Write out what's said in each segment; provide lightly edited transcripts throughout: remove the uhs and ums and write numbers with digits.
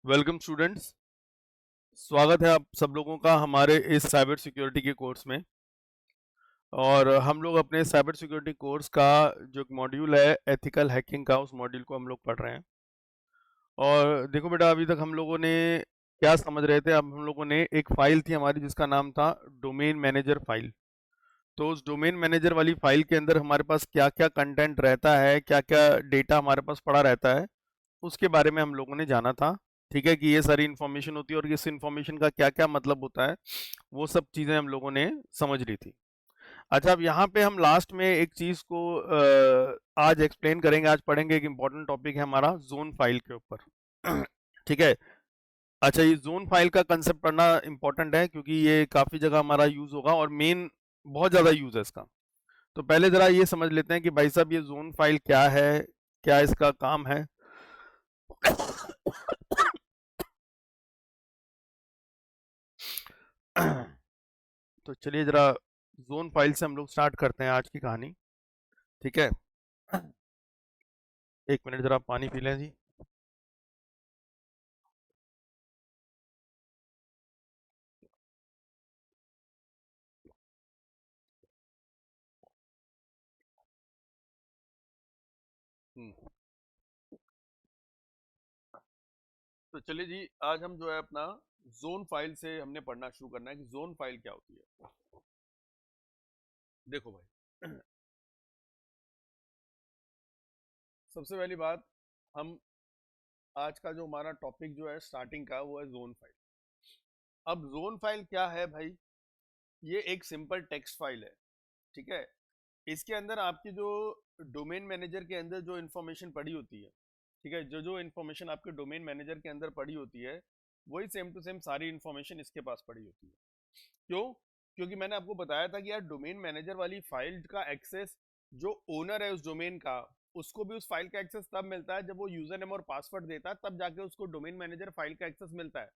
Welcome students. स्वागत है आप सब लोगों का हमारे इस साइबर सिक्योरिटी के कोर्स में। और हम लोग अपने साइबर सिक्योरिटी कोर्स का जो मॉड्यूल है एथिकल हैकिंग का, उस मॉड्यूल को हम लोग पढ़ रहे हैं। और देखो बेटा, अभी तक हम लोगों ने क्या समझ रहे थे, अब हम लोगों ने एक फाइल थी हमारी जिसका नाम था डोमेन मैनेजर फाइल। तो उस डोमेन मैनेजर वाली फाइल के अंदर हमारे पास क्या क्या कंटेंट रहता है, क्या क्या डेटा हमारे पास पड़ा रहता है, उसके बारे में हम लोगों ने जाना था। ठीक है, कि ये सारी इन्फॉर्मेशन होती है और इस इन्फॉर्मेशन का क्या क्या मतलब होता है, वो सब चीज़ें हम लोगों ने समझ ली थी। अच्छा, अब यहाँ पे हम लास्ट में एक चीज़ को आज एक्सप्लेन करेंगे, आज पढ़ेंगे। एक इम्पॉर्टेंट टॉपिक है हमारा जोन फाइल के ऊपर। ठीक है। अच्छा, ये जोन फाइल का कंसेप्ट पढ़ना इम्पोर्टेंट है क्योंकि ये काफ़ी जगह हमारा यूज़ होगा और मेन बहुत ज़्यादा यूज़ है इसका। तो पहले ज़रा ये समझ लेते हैं कि भाई साहब ये जोन फाइल क्या है, क्या इसका काम है। तो चलिए जरा जोन फाइल से हम लोग स्टार्ट करते हैं आज की कहानी। ठीक है। एक मिनट, जरा पानी पी लें जी। हम्म। तो चलिए जी, आज हम जो है अपना जोन फाइल से हमने पढ़ना शुरू करना है कि जोन फाइल क्या होती है। देखो भाई, सबसे पहली बात, हम आज का जो हमारा टॉपिक जो है स्टार्टिंग का, वो है जोन फाइल। अब जोन फाइल क्या है भाई? ये एक सिंपल टेक्स्ट फाइल है। ठीक है। इसके अंदर आपकी जो डोमेन मैनेजर के अंदर जो इन्फॉर्मेशन पड़ी होती है, ठीक है, जो जो इन्फॉर्मेशन आपके डोमेन मैनेजर के अंदर पड़ी होती है, वही सेम टू सेम सारी इन्फॉर्मेशन इसके पास पड़ी होती है। क्यों? क्योंकि मैंने आपको बताया था कि यार डोमेन मैनेजर वाली फाइल का एक्सेस जो ओनर है उस डोमेन का, उसको भी उस फाइल का एक्सेस तब मिलता है जब वो यूजर नेम और पासवर्ड देता है, तब जाके उसको डोमेन मैनेजर फाइल का एक्सेस मिलता है।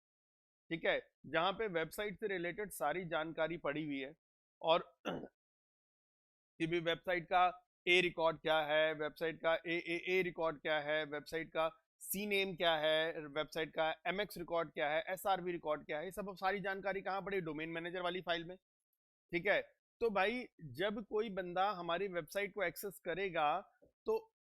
ठीक है। जहां पे वेबसाइट से रिलेटेड सारी जानकारी पड़ी हुई है, और कि भी वेबसाइट का ए रिकॉर्ड क्या है, वेबसाइट का ए रिकॉर्ड क्या है, वेबसाइट का सी नेम क्या है, वेबसाइट का एमएक्स रिकॉर्ड क्या है, एसआरवी रिकॉर्ड क्या है, ये सब सारी जानकारी कहाँ पड़ी? डोमेन मैनेजर वाली फाइल में। ठीक है। तो भाई, जब कोई बंदा हमारी वेबसाइट को एक्सेस करेगा, तो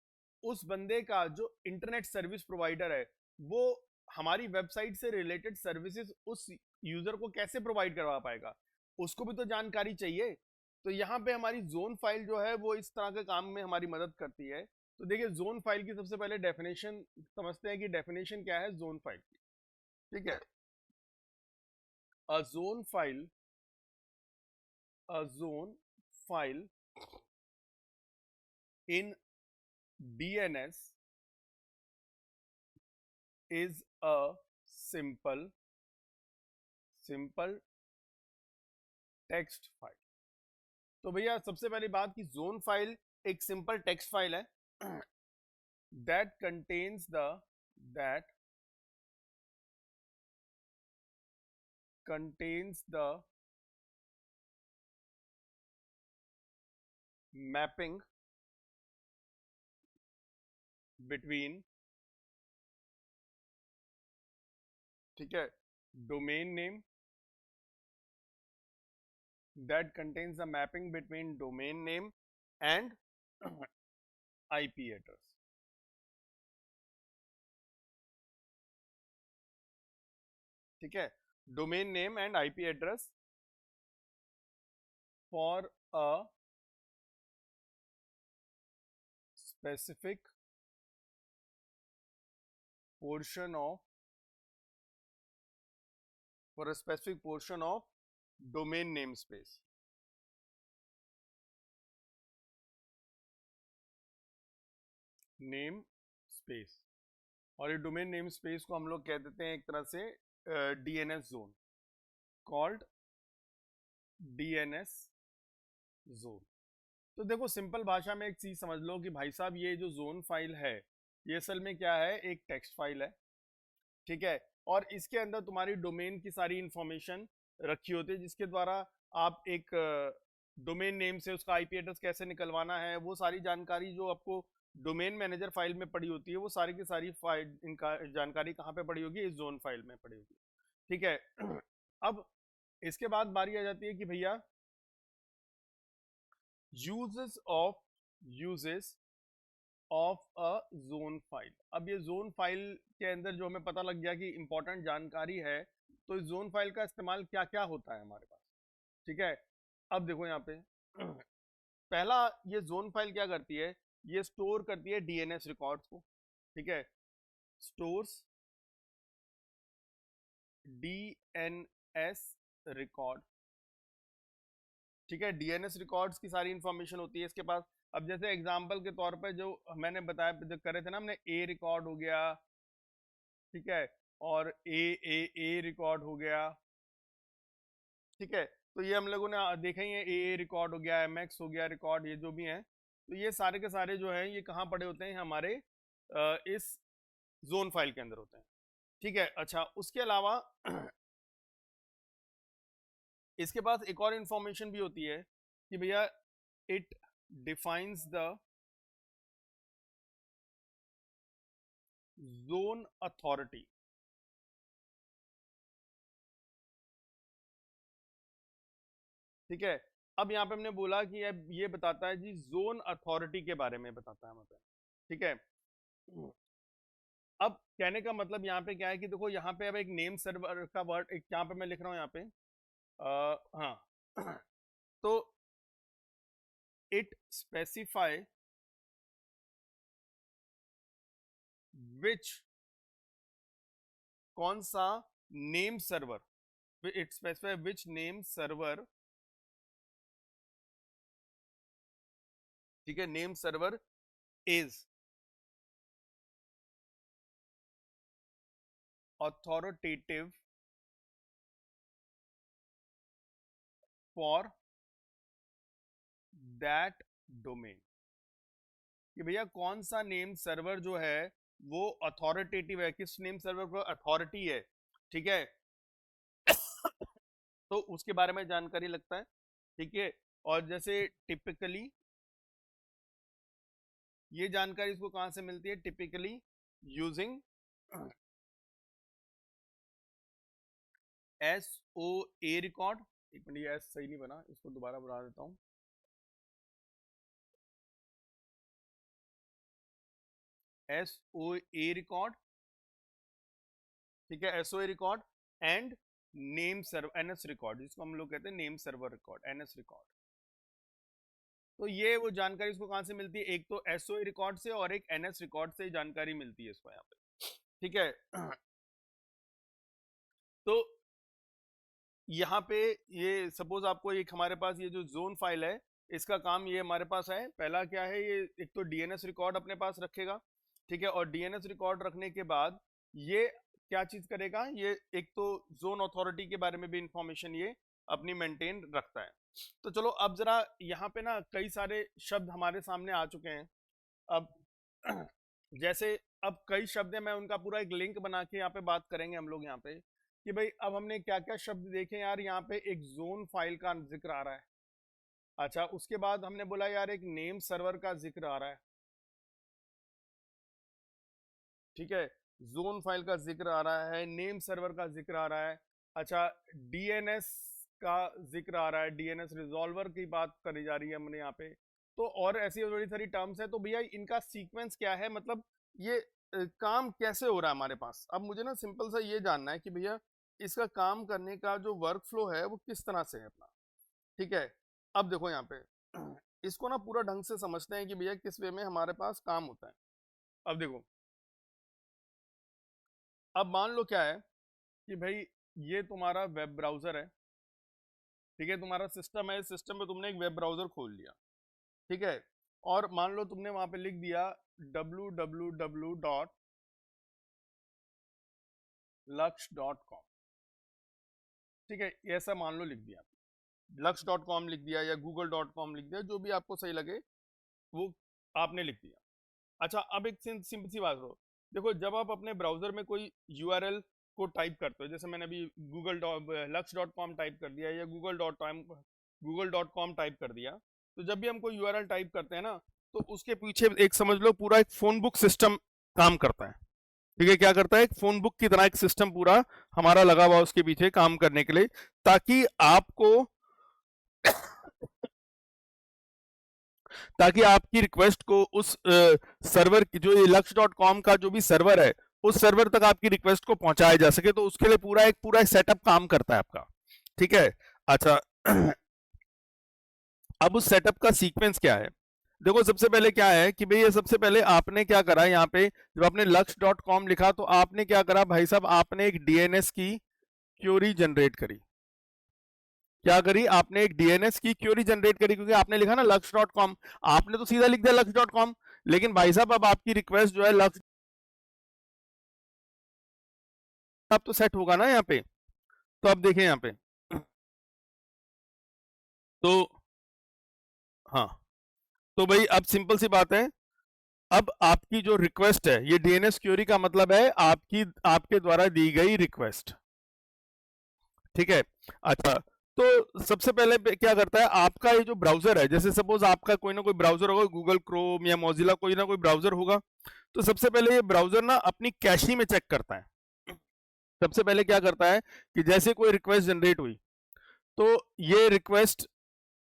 उस बंदे का जो इंटरनेट सर्विस प्रोवाइडर है, वो हमारी वेबसाइट से रिलेटेड सर्विसेज उस यूजर को कैसे प्रोवाइड करवा पाएगा? उसको भी तो जानकारी चाहिए। तो यहाँ पे हमारी जोन फाइल जो है वो इस तरह के काम में हमारी मदद करती है। तो देखिए, जोन फाइल की सबसे पहले डेफिनेशन समझते हैं कि डेफिनेशन क्या है जोन फाइल की। ठीक है। A zone file, a zone file in DNS is a simple text file. तो भैया, सबसे पहली बात कि जोन फाइल एक सिंपल टेक्स्ट फाइल है that contains the that contains the mapping between, ठीक है, domain name, that contains the mapping between domain name and IP address. ठीक है। Domain name and IP address for a specific portion of for a specific portion of domain namespace। Name space. और ये domain name space को हम लोग कह देते हैं एक तरह से DNS zone, called DNS zone. तो देखो, सिंपल भाषा में एक चीज समझ लो कि भाई साहब, ये जो जोन फाइल है, ये असल में क्या है? एक टेक्स्ट फाइल है। ठीक है। और इसके अंदर तुम्हारी डोमेन की सारी इंफॉर्मेशन रखी होती है, जिसके द्वारा आप एक डोमेन नेम से उसका आईपी एड्रेस कैसे निकलवाना है, वो सारी जानकारी जो आपको डोमेन मैनेजर फाइल में पड़ी होती है, वो सारी की सारी फाइल, इनका जानकारी कहाँ पे पड़ी होगी, इस जोन फाइल में पड़ी होगी। ठीक है। अब इसके बाद बारी आ जाती है कि भैया uses of a zone file. अब ये जोन फाइल के अंदर जो हमें पता लग गया कि इंपॉर्टेंट जानकारी है, तो इस जोन फाइल का इस्तेमाल क्या क्या होता है हमारे पास। ठीक है। अब देखो यहाँ पे पहला, ये जोन फाइल क्या करती है, ये स्टोर करती है डीएनएस रिकॉर्ड्स को। ठीक है, स्टोर्स डीएनएस रिकॉर्ड। ठीक है, डीएनएस रिकॉर्ड्स की सारी इंफॉर्मेशन होती है इसके पास। अब जैसे एग्जांपल के तौर पे जो मैंने बताया, जो करे थे ना हमने, ए रिकॉर्ड हो गया, ठीक है, और ए रिकॉर्ड हो गया। ठीक है, तो ये हम लोगों ने देखा ही है, ए रिकॉर्ड हो गया, एमएक्स हो गया रिकॉर्ड, ये जो भी हैं, तो ये सारे के सारे जो हैं ये कहाँ पड़े होते हैं, हमारे इस जोन फाइल के अंदर होते हैं। ठीक है, अच्छा उसके अलावा इसके पास एक और इंफॉर्मेशन भी होती है कि भैया it defines the zone authority. ठीक है, अब यहाँ पे हमने बोला कि ये बताता है जी, जोन अथॉरिटी के बारे में बताता है मतलब। ठीक है, अब कहने का मतलब यहाँ पे क्या है कि देखो यहाँ पे अब एक नेम सर्वर का वर्ड, एक यहाँ पे मैं लिख रहा हूँ यहाँ पे हाँ तो इट स्पेसिफाई विच, कौन सा name server, it specify which name server. ठीक है, name server is authoritative for that domain। कि भैया कौन सा नेम सर्वर जो है वो अथॉरिटेटिव है, किस नेम सर्वर पर अथॉरिटी है। ठीक है, तो उसके बारे में जानकारी लगता है। ठीक है, और जैसे टिपिकली ये जानकारी इसको कहां से मिलती है, typically using S O A record. एक मिनट, ये एस सही नहीं बना, इसको दोबारा बना देता हूं। S O A record. ठीक है, S O A record and name server, NS record, जिसको हम लोग कहते हैं name server record, NS record. तो ये वो जानकारी इसको कहां से मिलती है, एक तो एसओ रिकॉर्ड से और एक एनएस रिकॉर्ड से जानकारी मिलती है इसको यहाँ पे। ठीक है, तो यहाँ पे ये सपोज आपको एक हमारे पास ये जो जोन फाइल है, इसका काम ये हमारे पास है, पहला क्या है, ये एक तो डीएनएस रिकॉर्ड अपने पास रखेगा। ठीक है, और डीएनएस रिकॉर्ड रखने के बाद ये क्या चीज करेगा, ये एक तो जोन अथॉरिटी के बारे में भी इंफॉर्मेशन ये अपनी मेंटेन रखता है। तो चलो अब जरा यहाँ पे ना कई सारे शब्द हमारे सामने आ चुके हैं। अब जैसे अब कई शब्द हैं, मैं उनका पूरा एक लिंक बना के यहाँ पे बात करेंगे हम लोग यहाँ पे कि भाई अब हमने क्या क्या शब्द देखे यार, यहाँ पे एक जोन फाइल का जिक्र आ रहा है। अच्छा, उसके बाद हमने बोला यार एक नेम सर्वर का जिक्र आ रहा है। ठीक है, जोन फाइल का जिक्र आ रहा है, नेम सर्वर का जिक्र आ रहा है। अच्छा, डीएनएस का जिक्र आ रहा है, डीएनएस रिजॉल्वर की बात करी जा रही है हमने यहाँ पे। तो और ऐसी बड़ी सारी टर्म्स है, तो भैया इनका सीक्वेंस क्या है, मतलब ये काम कैसे हो रहा है हमारे पास। अब मुझे ना सिंपल सा ये जानना है कि भैया इसका काम करने का जो वर्क फ्लो है वो किस तरह से है अपना। ठीक है, अब देखो यहाँ पे इसको ना पूरा ढंग से समझते हैं कि भैया किस वे में हमारे पास काम होता है। अब देखो, अब मान लो क्या है कि भाई ये तुम्हारा वेब ब्राउजर है। ठीक है, तुम्हारा सिस्टम है, सिस्टम में तुमने एक वेब ब्राउजर खोल लिया। ठीक है, और मान लो तुमने वहां पे लिख दिया www.lux.com। ठीक है, ऐसा मान लो लिख दिया, lux.com लिख दिया या google.com लिख दिया, जो भी आपको सही लगे वो आपने लिख दिया। अच्छा, अब एक सिंपल सी बात हो, देखो जब आप अपने ब्राउजर में कोई यूआरएल को टाइप करते हो, जैसे मैंने अभी lux.com टाइप कर दिया या google.com टाइप कर दिया, तो जब भी हम कोई यूआरएल टाइप करते हैं ना, तो उसके पीछे एक समझ लो पूरा एक फोन बुक सिस्टम काम करता है। ठीक है, क्या करता है, एक फोन बुक की तरह एक सिस्टम पूरा हमारा लगा हुआ उसके पीछे काम करने के लिए, ताकि आपकी रिक्वेस्ट को उस सर्वर की, जो ये lux.com का जो भी सर्वर है, उस सर्वर तक आपकी रिक्वेस्ट को पहुंचाया जा सके। तो उसके लिए पूरा सेटअप काम करता है आपका। ठीक है, अच्छा अब उस सेटअप का सीक्वेंस क्या है? देखो सबसे पहले क्या है कि भाई, ये सबसे पहले आपने क्या करा, यहाँ पे जब आपने lux.com लिखा तो आपने क्या करा भाई साहब, आपने एक डीएनएस की क्यूरी जनरेट करी। क्या करी आपने? एक डीएनएस की क्यूरी जनरेट करी, क्योंकि आपने लिखा ना lux.com, आपने तो सीधा लिख दिया lux.com, लेकिन भाई साहब अब आपकी रिक्वेस्ट जो है लक्स अब तो सेट होगा ना यहाँ पे। तो अब देखें यहाँ पे, तो हाँ, तो भाई अब सिंपल सी बात है, अब आपकी जो रिक्वेस्ट है, ये डीएनएस क्यूरी का मतलब है आपके द्वारा दी गई रिक्वेस्ट। ठीक है, अच्छा तो सबसे पहले क्या करता है आपका ये जो ब्राउजर है, जैसे सपोज आपका कोई ना कोई ब्राउजर होगा, गूगल क्रोम या मोजिला, कोई ना कोई ब्राउजर होगा, तो सबसे पहले ये ब्राउजर ना अपनी कैशी में चेक करता है। सबसे पहले क्या करता है कि जैसे कोई रिक्वेस्ट जनरेट हुई, तो ये रिक्वेस्ट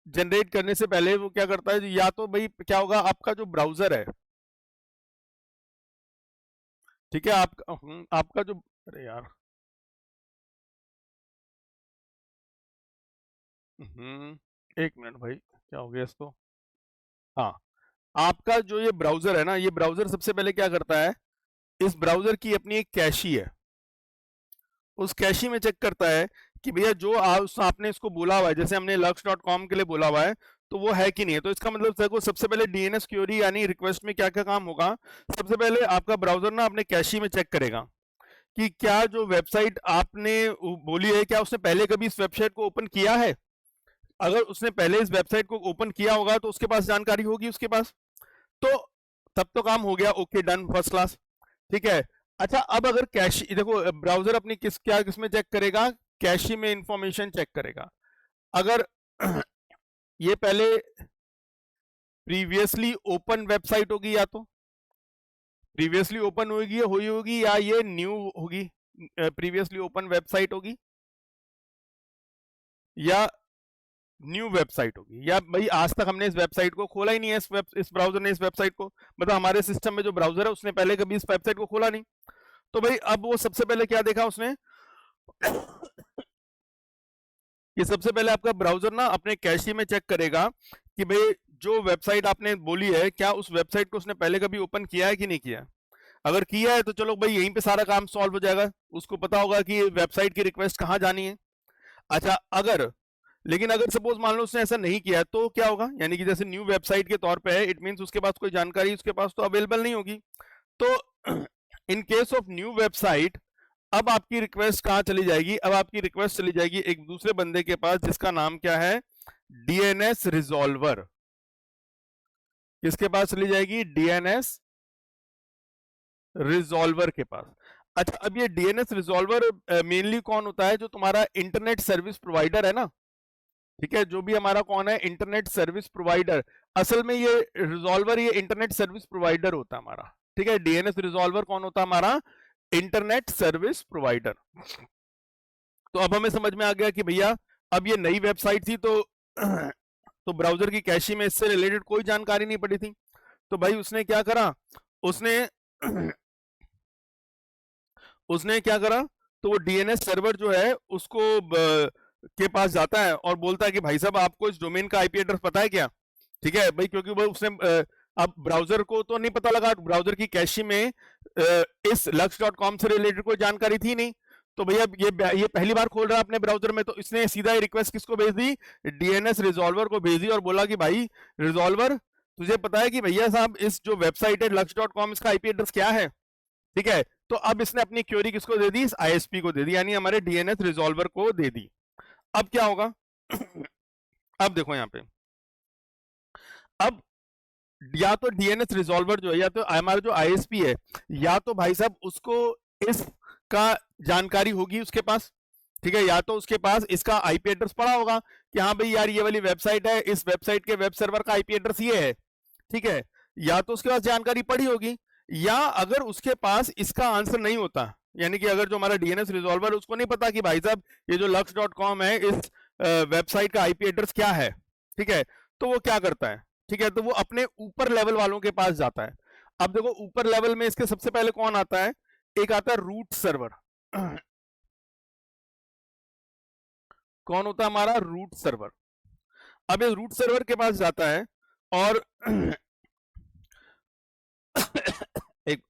जनरेट करने से पहले वो क्या करता है, या तो भाई क्या होगा, आपका जो ब्राउजर है, ठीक है, आपका जो, अरे यार, एक मिनट भाई, क्या हो गया इसको? हाँ, आपका जो ये ब्राउजर है ना, ये ब्राउजर सबसे पहले क्या करता है, इस ब्राउजर की अपनी एक कैशी है, उस कैशी में चेक करता है कि भैया जो आपने इसको बोला हुआ है, जैसे हमने lux.com के लिए बोला हुआ है, तो वो है कि नहीं है। तो इसका मतलब देखो, सबसे पहले डीएनएस क्यूरी यानी रिक्वेस्ट में क्या क्या काम होगा, सबसे पहले आपका ब्राउजर ना अपने कैशी में चेक करेगा कि क्या जो वेबसाइट आपने बोली है, क्या उसने पहले कभी इस वेबसाइट को ओपन किया है। अगर उसने पहले इस वेबसाइट को ओपन किया होगा तो उसके पास जानकारी होगी उसके पास, तो तब तो काम हो गया, ओके डन, फर्स्ट क्लास। ठीक है, अच्छा अब अगर कैश, देखो ब्राउजर अपनी किस में चेक करेगा, कैशी में इंफॉर्मेशन चेक करेगा। अगर ये पहले प्रीवियसली ओपन वेबसाइट होगी, या तो प्रीवियसली ओपन होगी या ये न्यू होगी, प्रीवियसली ओपन वेबसाइट होगी या न्यू वेबसाइट होगी, या भाई आज तक हमने इस वेबसाइट को खोला ही नहीं है, इस ब्राउजर ने इस वेबसाइट को, मतलब हमारे सिस्टम में जो ब्राउजर है उसने पहले कभी इस वेबसाइट को खोला नहीं। तो भाई अब वो सबसे पहले क्या देखा उसने कि सबसे पहले आपका ब्राउजर ना अपने कैशी में चेक करेगा कि भाई जो वेबसाइट आपने बोली है, क्या उस वेबसाइट को उसने पहले कभी ओपन किया है कि नहीं किया। अगर किया है तो चलो भाई यहीं पे सारा काम सॉल्व हो जाएगा, उसको पता होगा कि वेबसाइट की रिक्वेस्ट कहाँ जानी है। अच्छा लेकिन अगर सपोज मान लो उसने ऐसा नहीं किया तो क्या होगा, यानी कि जैसे न्यू वेबसाइट के तौर पे है, इट मींस उसके पास कोई जानकारी उसके पास तो अवेलेबल नहीं होगी। तो in case of new website, अब आपकी रिक्वेस्ट कहां चली जाएगी, अब आपकी रिक्वेस्ट चली जाएगी एक दूसरे बंदे के पास जिसका नाम क्या है, डीएनएस रिजॉल्वर। किसके पास चली जाएगी? डीएनएस रिजॉल्वर के पास। अच्छा अब ये डीएनएस रिजॉल्वर मेनली कौन होता है, जो तुम्हारा इंटरनेट सर्विस प्रोवाइडर है ना, ठीक है, जो भी हमारा कौन है, इंटरनेट सर्विस प्रोवाइडर। असल में ये रिजॉल्वर ये इंटरनेट सर्विस प्रोवाइडर होता है हमारा। ठीक है, डीएनएस रिजॉल्वर कौन होता है हमारा, इंटरनेट सर्विस प्रोवाइडर। तो अब हमें समझ में आ गया कि भैया अब ये नई वेबसाइट थी, तो ब्राउजर की कैशी में इससे रिलेटेड कोई जानकारी नहीं पड़ी थी। तो भाई उसने क्या करा, उसने उसने क्या करा, तो वो डीएनएस सर्वर जो है उसको के पास जाता है और बोलता है कि भाई साहब आपको इस डोमेन का आईपी एड्रेस पता है क्या। ठीक है भाई, क्योंकि वो उसने अब ब्राउजर को तो नहीं पता लगा, ब्राउजर की कैशी में इस lux.com से रिलेटेड कोई जानकारी थी नहीं। तो भैया ये पहली बार खोल रहा है अपने ब्राउजर में, तो इसने सीधा रिक्वेस्ट किसको भेज दी, डीएनएस रिजॉल्वर को भेज दी और बोला कि भाई रिजॉल्वर तुझे पता है कि भैया साहब इस जो वेबसाइट है lux.com, इसका आईपी एड्रेस क्या है। ठीक है, तो अब इसने अपनी क्वेरी किसको दे दी, इस आईएसपी को दे दी, यानी हमारे डीएनएस रिजॉल्वर को दे दी। अब क्या होगा अब देखो यहां पे, अब या तो डीएनएस रिजॉल्वर जो है, या तो हमारा जो आईएसपी है, या तो भाई साहब उसको इसका जानकारी होगी उसके पास। ठीक है, या तो उसके पास इसका आईपी एड्रेस पड़ा होगा कि हाँ भाई यार ये वाली वेबसाइट है, इस वेबसाइट के वेब सर्वर का आईपी एड्रेस ये है। ठीक है, या तो उसके पास जानकारी पड़ी होगी, या अगर उसके पास इसका आंसर नहीं होता, यानी कि अगर जो हमारा डीएनएस रिजॉल्वर उसको नहीं पता कि भाई साहब ये जो lux.com है इस वेबसाइट का आईपी एड्रेस क्या है, ठीक है, तो वो क्या करता है, ठीक है, तो वो अपने ऊपर लेवल वालों के पास जाता है। अब देखो ऊपर लेवल में इसके सबसे पहले कौन आता है, एक आता है रूट सर्वर। कौन होता है हमारा, रूट सर्वर। अब ये रूट सर्वर के पास जाता है और एक,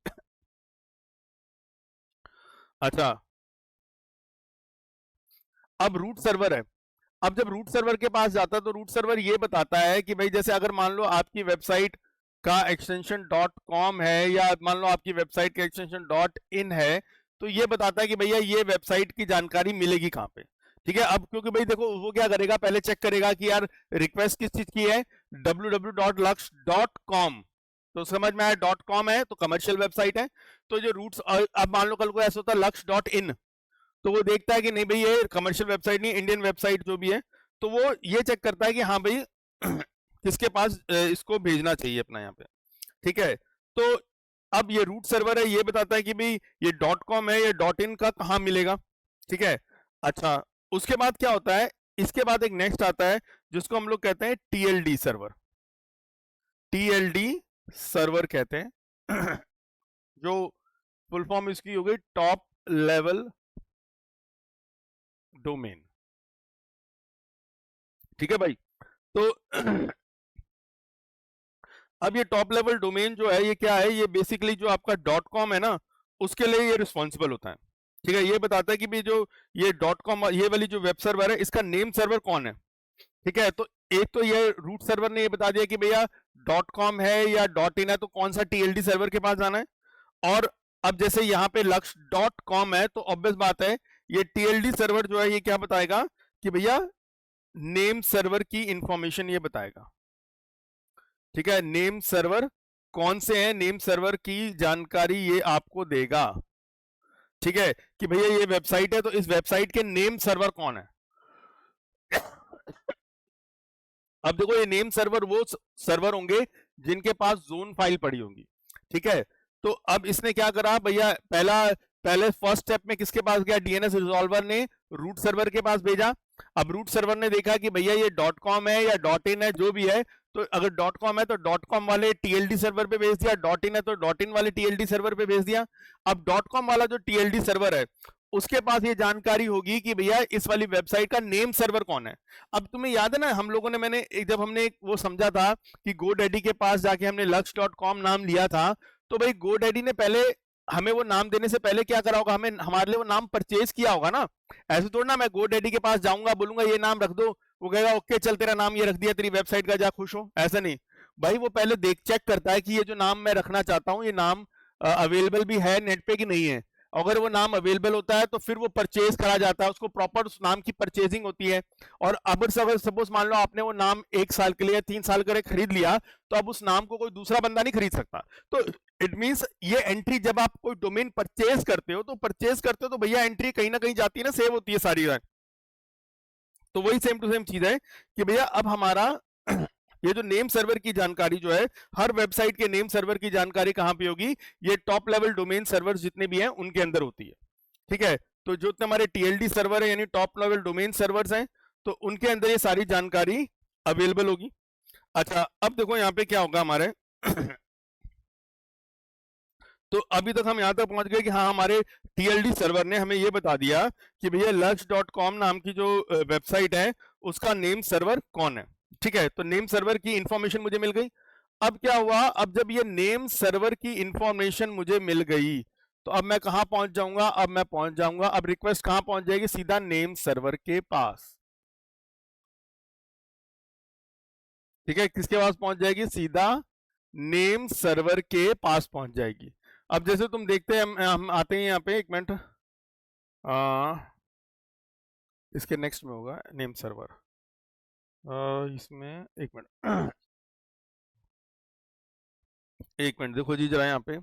अच्छा, अब रूट सर्वर है। अब जब रूट सर्वर के पास जाता है तो रूट सर्वर ये बताता है कि भाई जैसे अगर मान लो आपकी वेबसाइट का एक्सटेंशन .com है, या मान लो आपकी वेबसाइट का एक्सटेंशन .in है, तो ये बताता है कि भैया ये वेबसाइट की जानकारी मिलेगी कहाँ पे, ठीक है। अब क्योंकि भाई देखो वो क्या करेगा, पहले चेक करेगा कि यार रिक्वेस्ट किस चीज की है, www.lux.com, तो समझ में आया, .com है तो कमर्शियल वेबसाइट है। तो जो रूट्स, अब मान लो कल को ऐसा होता है lux.in, तो वो देखता है कि नहीं भाई ये कमर्शियल वेबसाइट नहीं, इंडियन वेबसाइट जो भी है, तो वो ये चेक करता है कि हाँ भाई किसके पास इसको भेजना चाहिए अपना यहाँ पे, ठीक है। तो अब ये रूट सर्वर है, ये बताता है कि भाई ये .com है, ये .in का कहाँ मिलेगा, ठीक है। अच्छा, उसके बाद क्या होता है, इसके बाद एक नेक्स्ट आता है जिसको हम लोग कहते हैं TLD सर्वर। TLD सर्वर कहते हैं जो फुल फॉर्म इसकी हो गई टॉप लेवल डोमेन, ठीक है भाई। तो अब ये टॉप लेवल डोमेन जो है ये क्या है, ये बेसिकली जो आपका .com है ना उसके लिए ये रिस्पॉन्सिबल होता है, ठीक है। ये बताता है कि भाई जो ये .com ये वाली जो वेब सर्वर है इसका नेम सर्वर कौन है, ठीक है। तो एक तो ये रूट सर्वर ने ये बता दिया कि भैया .com है या .in है, तो कौन सा TLD सर्वर के पास जाना है। और अब जैसे यहाँ पे lux.com है तो ऑब्वियस बात है ये TLD सर्वर जो है ये क्या बताएगा कि भैया नेम सर्वर की इंफॉर्मेशन ये बताएगा, ठीक है। नेम सर्वर कौन से हैं, नेम सर्वर की जानकारी ये आपको देगा, ठीक है, कि भैया ये वेबसाइट है तो इस वेबसाइट के नेम सर्वर कौन है। अब देखो ये नेम सर्वर वो सर्वर होंगे जिनके पास जोन फाइल पड़ी होंगी, ठीक है। तो अब इसने क्या करा भैया, पहले फर्स्ट स्टेप में किसके पास गया, डीएनएस रिजॉल्वर ने रूट सर्वर के पास भेजा। अब रूट सर्वर ने देखा कि भैया ये .com है या .in है जो भी है, तो अगर .com है तो .com वाले TLD सर्वर पे भेज दिया, .in है तो .in वाले TLD सर्वर पे भेज दिया। अब .com वाला जो TLD सर्वर है उसके पास ये जानकारी होगी कि भैया इस वाली वेबसाइट का नेम सर्वर कौन है। अब तुम्हें याद है ना हम लोगों ने जब हमने वो समझा था कि GoDaddy के पास जाके हमने lux.com नाम लिया था, तो भाई GoDaddy ने पहले हमें वो नाम देने से पहले क्या करा होगा, हमें हमारे लिए वो नाम परचेज किया होगा ना। ऐसे थोड़ा ना मैं GoDaddy के पास जाऊंगा बोलूंगा ये नाम रख दो, वो कहेगा ओके चल तेरा नाम ये रख दिया तेरी वेबसाइट का, जा खुश हो, ऐसा नहीं। भाई वो पहले चेक करता है कि ये जो नाम मैं रखना चाहता हूँ ये नाम अवेलेबल भी है नेट पे कि नहीं है। अगर वो नाम अवेलेबल होता है तो फिर वो परचेज करा जाता है, उसको प्रॉपर उस नाम की परचेजिंग होती है। और अब अगर सपोज मान लो आपने वो नाम 1 साल के लिए 3 साल के लिए खरीद लिया, तो अब उस नाम को कोई दूसरा बंदा नहीं खरीद सकता। तो इट मींस ये एंट्री जब आप कोई डोमेन परचेज करते हो तो भैया एंट्री कहीं ना कहीं जाती है ना, सेव होती है सारी। तो वही सेम टू सेम चीज है कि भैया अब हमारा ये जो नेम सर्वर की जानकारी जो है, हर वेबसाइट के नेम सर्वर की जानकारी कहां पे होगी, ये टॉप लेवल डोमेन सर्वर जितने भी हैं उनके अंदर होती है, ठीक है। तो जो हमारे TLD सर्वर है यानी टॉप लेवल डोमेन सर्वर्स हैं, तो उनके अंदर ये सारी जानकारी अवेलेबल होगी। अच्छा, अब देखो यहाँ पे क्या होगा हमारे तो अभी तक हम यहां तक पहुंच गए कि हाँ हमारे TLD सर्वर ने हमें ये बता दिया कि भैया lux.com नाम की जो वेबसाइट है उसका नेम सर्वर कौन है, ठीक है। तो नेम सर्वर की इंफॉर्मेशन मुझे मिल गई। अब क्या हुआ, अब जब ये नेम सर्वर की इंफॉर्मेशन मुझे मिल गई तो अब मैं कहां पहुंच जाऊंगा, अब मैं पहुंच जाऊंगा, अब रिक्वेस्ट कहां पहुंच जाएगी, सीधा नेम सर्वर के पास, ठीक है। किसके पास पहुंच जाएगी, सीधा नेम सर्वर के पास पहुंच जाएगी। अब जैसे तुम देखते हैं हम आते हैं यहाँ पे, एक मिनट, इसके नेक्स्ट में होगा नेम सर्वर, इसमें एक मिनट एक मिनट देखो जी जरा यहाँ पे,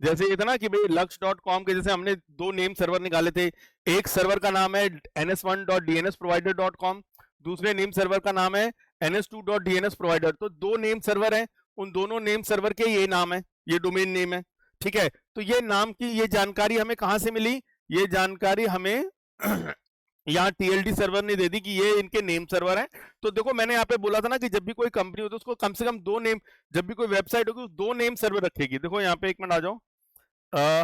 जैसे ये था ना कि भाई lux.com के जैसे हमने 2 नेम सर्वर निकाले थे, एक सर्वर का नाम है ns1.dnsprovider.com, दूसरे नेम सर्वर का नाम है ns2.dns प्रोवाइडर, तो दो नेम सर्वर हैं, उन दोनों नेम सर्वर के ये नाम है, ये डोमेन नेम है, ठीक है। तो ये नाम की ये जानकारी हमें कहां से मिली? ये जानकारी हमें यहाँ टीएलडी सर्वर ने दे दी कि ये इनके नेम सर्वर हैं। तो देखो मैंने यहाँ पे बोला था ना कि जब भी कोई कंपनी हो तो उसको कम से कम दो नेम, जब भी कोई वेबसाइट होगी दो नेम सर्वर रखेगी। देखो यहाँ पे एक मिनट आ जाओ,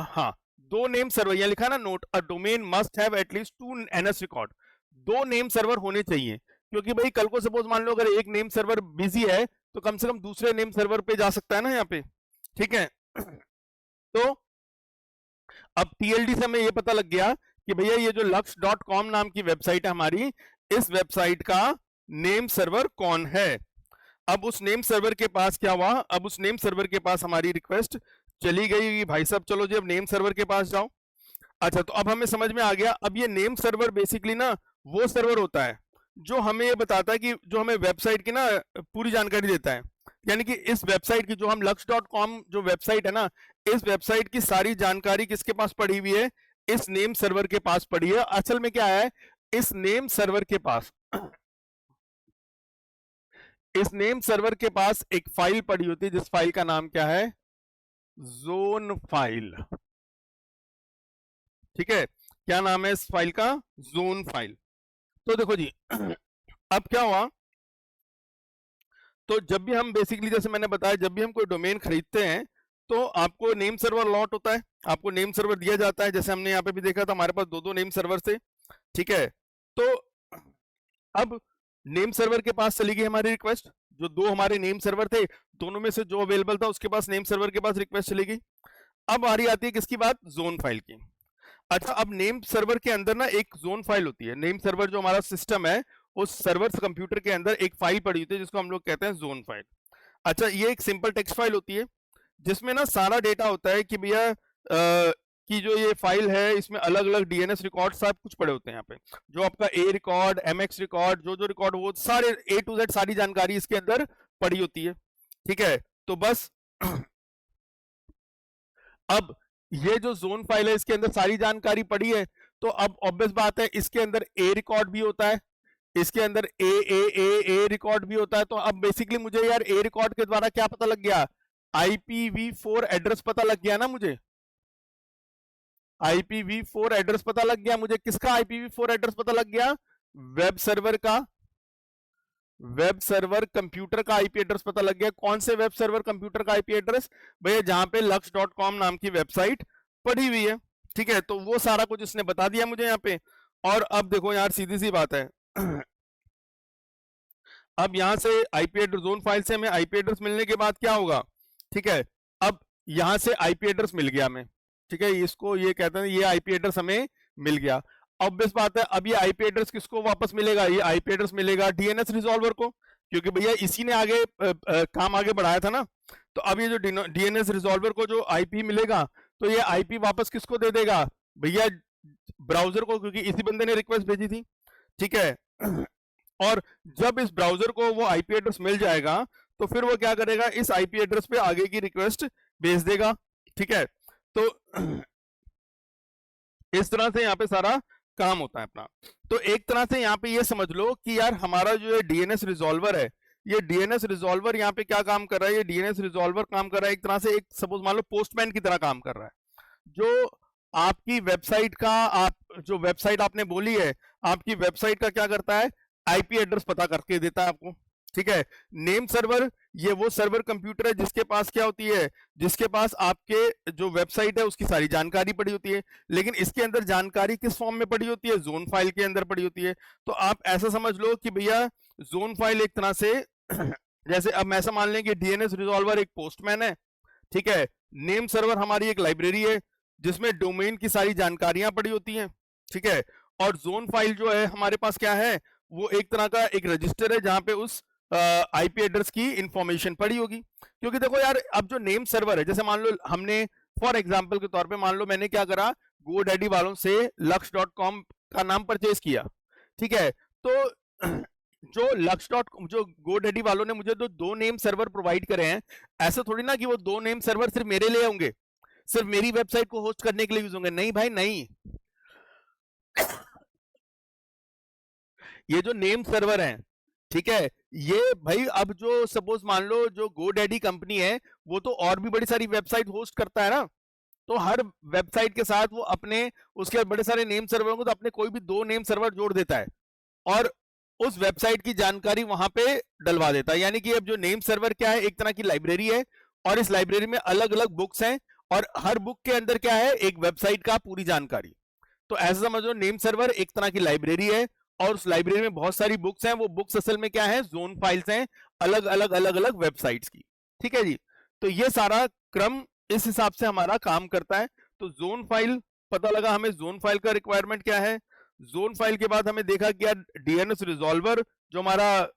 हाँ, दो नेम सर्वर, यहाँ लिखा ना note, a domain must have at least 2 NS record, दो नेम सर्वर होने चाहिए, क्योंकि भाई कल को सपोज मान लो अगर एक नेम सर्वर बिजी है तो कम से कम दूसरे नेम सर्वर पे जा सकता है ना यहाँ पे, ठीक है। तो अब टीएलडी से हमें ये पता लग गया कि भैया ये जो lux.com नाम की वेबसाइट है हमारी, इस वेबसाइट का नेम सर्वर कौन है। अब उस नेम सर्वर के पास क्या हुआ, अब उस नेम सर्वर के पास हमारी रिक्वेस्ट चली गई, भाई साहब चलो जी अब नेम सर्वर के पास जाओ। अच्छा, तो अब हमें समझ में आ गया, अब ये नेम सर्वर बेसिकली ना वो सर्वर होता है जो हमें ये बताता है कि जो हमें वेबसाइट की ना पूरी जानकारी देता है, यानी कि इस वेबसाइट की जो हम lux.com जो वेबसाइट है ना, इस वेबसाइट की सारी जानकारी किसके पास पड़ी हुई है? इस नेम सर्वर के पास पड़ी है। असल में क्या है, इस नेम सर्वर के पास इस नेम सर्वर के पास एक फाइल पड़ी होती है, जिस फाइल का नाम क्या है? जोन फाइल, ठीक है। क्या नाम है इस फाइल का? Zone file. तो देखो जी अब क्या हुआ, तो जब भी हम बेसिकली जैसे मैंने बताया, जब भी हम कोई डोमेन खरीदते हैं तो आपको नेम सर्वर लॉट होता है, आपको नेम सर्वर दिया जाता है। जैसे हमने यहाँ पे भी देखा था, हमारे पास दो दो नेम सर्वर थे, ठीक है। तो अब नेम सर्वर के पास चली गई हमारी रिक्वेस्ट, जो दो हमारे नेम सर्वर थे दोनों में से जो अवेलेबल था उसके पास, नेम सर्वर के पास रिक्वेस्ट चली गई। अब आ रही आती है किसकी बात? जोन फाइल की। अच्छा, अब नेम सर्वर के अंदर ना एक जोन फाइल होती है, नेम सर्वर जो हमारा सिस्टम है उस सर्वर कंप्यूटर के अंदर एक फाइल पड़ी होती है जिसको हम लोग कहते हैं जोन फाइल। अच्छा, ये एक सिंपल टेक्स्ट फाइल होती है जिसमें ना सारा डेटा होता है कि भैया कि जो ये फाइल है इसमें अलग अलग डीएनएस रिकॉर्ड सब कुछ पड़े होते हैं यहाँ पे, जो आपका ए रिकॉर्ड, एमएक्स रिकॉर्ड, जो जो रिकॉर्ड वो सारे ए टू जेड सारी जानकारी इसके अंदर पड़ी होती है, ठीक है। तो बस अब ये जो जोन फाइल है इसके अंदर सारी जानकारी पड़ी है, तो अब ऑब्वियस बात है इसके अंदर ए रिकॉर्ड भी होता है, इसके अंदर ए रिकॉर्ड भी होता है। तो अब बेसिकली मुझे यार ए रिकॉर्ड के द्वारा क्या पता लग गया? IPv4 एड्रेस पता लग गया ना मुझे, IPv4 एड्रेस पता लग गया मुझे। किसका IPv4 एड्रेस पता लग गया? वेब सर्वर का, वेब सर्वर कंप्यूटर का आईपी एड्रेस पता लग गया। कौन से वेब सर्वर कंप्यूटर का आईपी एड्रेस? भैया जहां पे lux.com नाम की वेबसाइट पड़ी हुई है, ठीक है। तो वो सारा कुछ इसने बता दिया मुझे यहाँ पे। और अब देखो यार सीधी सी बात है अब यहां से आईपी एड्रेस, जोन फाइल से हमें आईपी एड्रेस मिलने के बाद क्या होगा, ठीक है। अब यहां से आईपी एड्रेस मिल गया हमें, ठीक है, इसको ये कहते हैं ये आईपी एड्रेस हमें मिल गया। ऑब्वियस बात है अब ये आईपी एड्रेस किसको वापस मिलेगा? ये आईपी एड्रेस मिलेगा डीएनएस रिजॉल्वर को, क्योंकि भैया इसी ने आगे काम आगे बढ़ाया था ना। तो अब ये जो डीएनएस रिजॉल्वर को जो आईपी मिलेगा, तो ये आईपी वापस किसको दे देगा? भैया ब्राउजर को, क्योंकि इसी बंदे ने रिक्वेस्ट भेजी थी, ठीक है। और जब इस ब्राउजर को वो आईपी एड्रेस मिल जाएगा तो फिर वो क्या करेगा? इस आईपी एड्रेस पे आगे की रिक्वेस्ट भेज देगा, ठीक है। तो इस तरह से यहाँ पे सारा काम होता है अपना। तो एक तरह से यहाँ पे ये समझ लो कि यार हमारा जो ये डीएनएस रिजॉल्वर है, ये डीएनएस रिजॉल्वर यहाँ पे क्या काम कर रहा है? ये डीएनएस रिजॉल्वर काम कर रहा है एक तरह से, एक सपोज मान लो पोस्टमैन की तरह काम कर रहा है, जो आपकी वेबसाइट का, आप जो वेबसाइट आपने बोली है, आपकी वेबसाइट का क्या करता है? आईपी एड्रेस पता करके देता है आपको, ठीक है। नेम सर्वर, ये वो सर्वर कंप्यूटर है जिसके पास क्या होती है? जिसके पास आपके जो वेबसाइट है उसकी सारी जानकारी पड़ी होती है, लेकिन इसके अंदर जानकारी किस फॉर्म में पड़ी होती है? जोन फाइल के अंदर पड़ी होती है। तो आप ऐसा समझ लो कि भैया जोन फाइल एक तरह से जैसे अब ऐसा मान लें कि डीएनएस रिजॉल्वर एक पोस्टमैन है, ठीक है। नेम सर्वर हमारी एक लाइब्रेरी है जिसमें डोमेन की सारी जानकारियां पड़ी होती हैं, ठीक है। और जोन फाइल जो है हमारे पास क्या है? वो एक तरह का एक रजिस्टर है जहां पे उस आईपी एड्रेस की इंफॉर्मेशन पड़ी होगी। क्योंकि देखो यार अब जो नेम सर्वर है, जैसे मान लो हमने फॉर एग्जांपल के तौर पे मान लो मैंने क्या करा, GoDaddy वालों से lux.com का नाम परचेज किया, ठीक है। तो जो जो GoDaddy वालों ने मुझे जो दो नेम सर्वर प्रोवाइड करे हैं, ऐसा थोड़ी ना कि वो दो नेम सर्वर सिर्फ मेरे लिए होंगे, सिर्फ मेरी वेबसाइट को होस्ट करने के लिए यूज होंगे। नहीं भाई नहीं, ये जो नेम सर्वर हैं, ठीक है। ये भाई अब जो सपोज मान लो जो GoDaddy कंपनी है वो तो और भी बड़ी सारी वेबसाइट होस्ट करता है ना, तो हर वेबसाइट के साथ वो अपने उसके बाद बड़े सारे नेम सर्वर होंगे तो अपने कोई भी 2 नेम सर्वर जोड़ देता है और उस वेबसाइट की जानकारी वहां पे डलवा देता है। यानी कि अब जो नेम सर्वर क्या है, एक तरह की लाइब्रेरी है और इस लाइब्रेरी में अलग अलग बुक्स हैं और हर बुक के अंदर क्या है, एक वेबसाइट का पूरी जानकारी। तो ऐसा समझो नेम सर्वर एक तरह की लाइब्रेरी है और उस लाइब्रेरी में बहुत सारी बुक्स हैं, वो बुक्स असल में क्या है, जोन फाइल्स हैं अलग अलग वेबसाइट्स की। ठीक है जी। तो ये सारा क्रम इस हिसाब से हमारा काम करता है। तो जोन फाइल पता लगा हमें, जोन फाइल का रिक्वायरमेंट क्या है। जोन फाइल के बाद हमें देखा कि यार डीएनएस रिजॉल्वर जो हमारा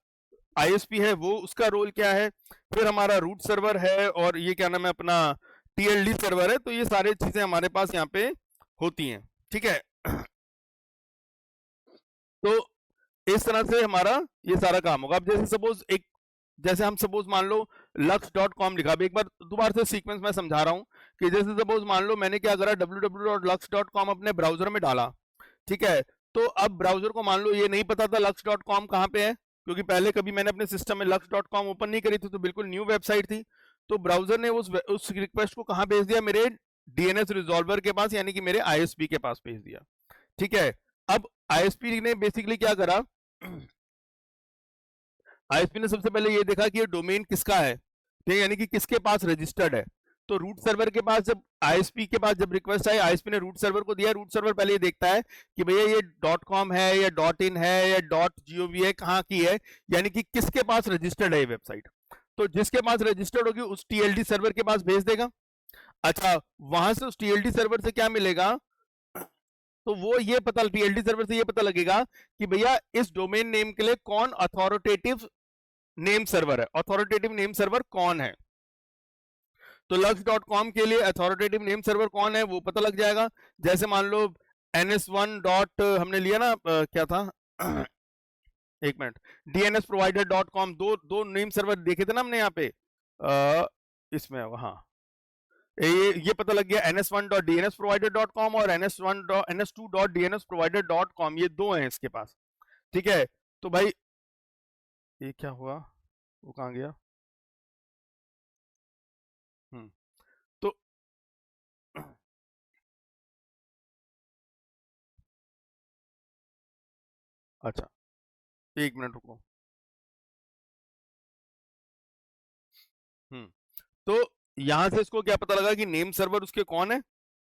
आईएसपी है वो उसका रोल क्या है, फिर हमारा रूट सर्वर है और ये क्या नाम है अपना टीएलडी सर्वर है। तो ये सारी चीजें हमारे पास यहाँ पे होती हैं। ठीक है। तो इस तरह से हमारा ये सारा काम होगा। अब जैसे सपोज एक, जैसे हम सपोज मान लो lux.com लिखा, अब एक बार दोबारा से सीक्वेंस में समझा रहा हूं कि जैसे सपोज मान लो मैंने क्या करा, www.lux.com अपने ब्राउजर में डाला। ठीक है। तो अब ब्राउजर को मान लो ये नहीं पता था lux.com कहाँ पे है, क्योंकि पहले कभी मैंने अपने सिस्टम में lux.com ओपन नहीं करी थी, तो बिल्कुल न्यू वेबसाइट थी। तो ब्राउजर ने उस रिक्वेस्ट को कहाँ भेज दिया, मेरे डीएनएस रिजॉल्वर के पास, यानी कि मेरे आईएसपी के पास भेज दिया। ठीक है। अब आईएसपी ने बेसिकली क्या करा, आईएसपी ने सबसे पहले ये देखा कि ये डोमेन किसका है, ठीक है, यानी कि किसके पास रजिस्टर्ड है। तो रूट सर्वर के पास जब आईएसपी के पास जब रिक्वेस्ट आई, आईएसपी ने रूट सर्वर को दिया। रूट सर्वर पहले ये देखता है कि भैया ये .com है या .in है या .gov है, कहाँ की है, यानी कि किसके पास रजिस्टर्ड है ये वेबसाइट। तो जिसके पास रजिस्टर्ड होगी उस टीएलडी सर्वर के पास भेज देगा। अच्छा, वहां से उस टीएलडी सर्वर से क्या मिलेगा, तो वो ये पता, टीएलडी सर्वर से ये पता लगेगा कि भैया इस डोमेन नेम के लिए कौन अथॉरिटेटिव नेम सर्वर है, अथॉरिटेटिव नेम सर्वर कौन है। तो lux.com के लिए अथॉरिटेटिव नेम सर्वर कौन है वो पता लग जाएगा। जैसे मान लो ns1 डॉट हमने लिया ना, क्या था एक मिनट, dnsprovider.com, दो नेम सर्वर देखे थे ना हमने यहाँ पे, इसमें हाँ, ये पता लग गया ns1.dnsprovider.com और ns2.dnsprovider.com, ये दो हैं इसके पास। ठीक है। तो भाई ये क्या हुआ, वो कहाँ गया, तो अच्छा एक मिनट रुको। तो यहां से इसको क्या पता लगा कि नेम सर्वर उसके कौन है।